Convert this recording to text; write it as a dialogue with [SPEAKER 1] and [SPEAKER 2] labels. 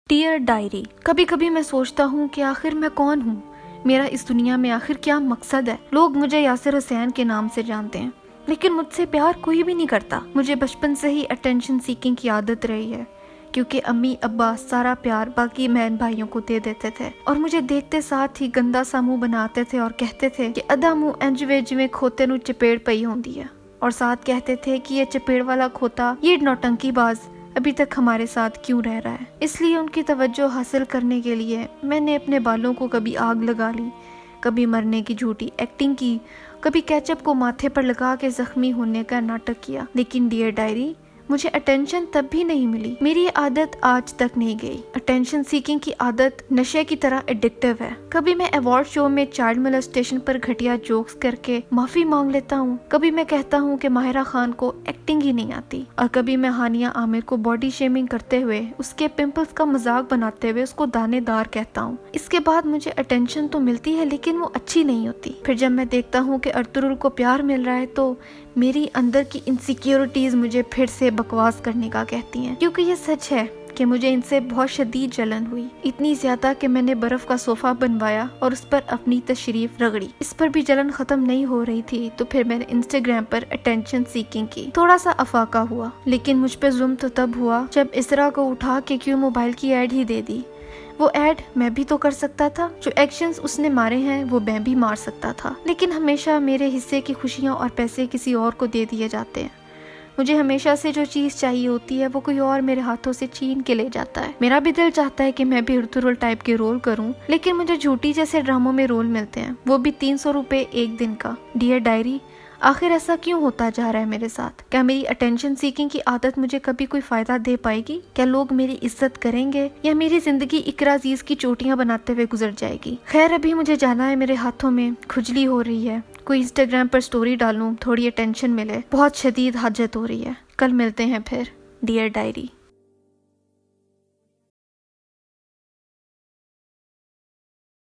[SPEAKER 1] Dear diary, कभी कभी मैं सोचता हूँ कि आखिर मैं कौन हूँ, मेरा इस दुनिया में आखिर क्या मकसद है। लोग मुझे यासिर हुसैन के नाम से जानते हैं, लेकिन मुझसे प्यार कोई भी नहीं करता। मुझे बचपन से ही अटेंशन सीकिंग की आदत रही है, क्योंकि अम्मी अब्बा सारा प्यार बाकी बहन भाइयों को दे देते थे और मुझे देखते साथ ही गंदा सा मुंह बनाते थे और कहते थे कि अदा मुंह इंज वे जिवें खोते नूं चपेड़ पई होंदी है, और साथ कहते थे कि ये चपेड़ वाला खोता, ये नौटंकीबाज अभी तक हमारे साथ क्यों रह रहा है। इसलिए उनकी तवज्जो हासिल करने के लिए मैंने अपने बालों को कभी आग लगा ली, कभी मरने की झूठी एक्टिंग की, कभी केचप को माथे पर लगा के जख्मी होने का नाटक किया। लेकिन डियर डायरी, मुझे अटेंशन तब भी नहीं मिली। मेरी ये आदत आज तक नहीं गई। अटेंशन सीकिंग की आदत नशे की तरह एडिक्टिव है। कभी मैं अवार्ड शो में चाइल्ड मोलेस्टेशन पर घटिया जोक्स करके माफी मांग लेता हूँ, कभी मैं कहता हूँ कि माहिरा खान को एक्टिंग ही नहीं आती, और कभी मैं हानिया आमिर को बॉडी शेमिंग करते हुए, उसके पिंपल्स का मजाक बनाते हुए उसको दानेदार कहता हूँ। इसके बाद मुझे अटेंशन तो मिलती है, लेकिन वो अच्छी नहीं होती। फिर जब मैं देखता हूँ कि अर्तुगरुल को प्यार मिल रहा है, तो मेरी अंदर की इनसिक्योरिटीज मुझे फिर से बकवास करने का कहती हैं, क्योंकि ये सच है कि मुझे इनसे बहुत शदीद जलन हुई, इतनी ज्यादा कि मैंने बर्फ का सोफा बनवाया और उस पर अपनी तशरीफ रगड़ी। इस पर भी जलन खत्म नहीं हो रही थी, तो फिर मैंने इंस्टाग्राम पर अटेंशन सीकिंग की। थोड़ा सा अफाका हुआ, लेकिन मुझ पे जुल्म तो तब हुआ जब इसरा को उठा के क्यों मोबाइल की ऐड ही दे दी। वो ऐड मैं भी तो कर सकता था, जो एक्शंस उसने मारे हैं वो मैं भी मार सकता था, लेकिन हमेशा मेरे हिस्से की खुशियाँ और पैसे किसी और को दे दिए जाते हैं। मुझे हमेशा से जो चीज़ चाहिए होती है वो कोई और मेरे हाथों से छीन के ले जाता है। मेरा भी दिल चाहता है कि मैं भी अर्तुगरुल टाइप के रोल करूं, लेकिन मुझे झूठी जैसे ड्रामों में रोल मिलते हैं, वो भी 300 रुपए एक दिन का। डियर डायरी, आखिर ऐसा क्यों होता जा रहा है मेरे साथ? क्या मेरी अटेंशन सीकिंग की आदत मुझे कभी कोई फायदा दे पाएगी? क्या लोग मेरी इज्जत करेंगे, या मेरी जिंदगी इकरा अजीज की चोटियां बनाते हुए गुजर जाएगी? खैर, अभी मुझे जाना है, मेरे हाथों में खुजली हो रही है, कोई इंस्टाग्राम पर स्टोरी डालूं, थोड़ी अटेंशन मिले, बहुत शदीद हाजत हो रही है। कल मिलते हैं फिर। Dear diary.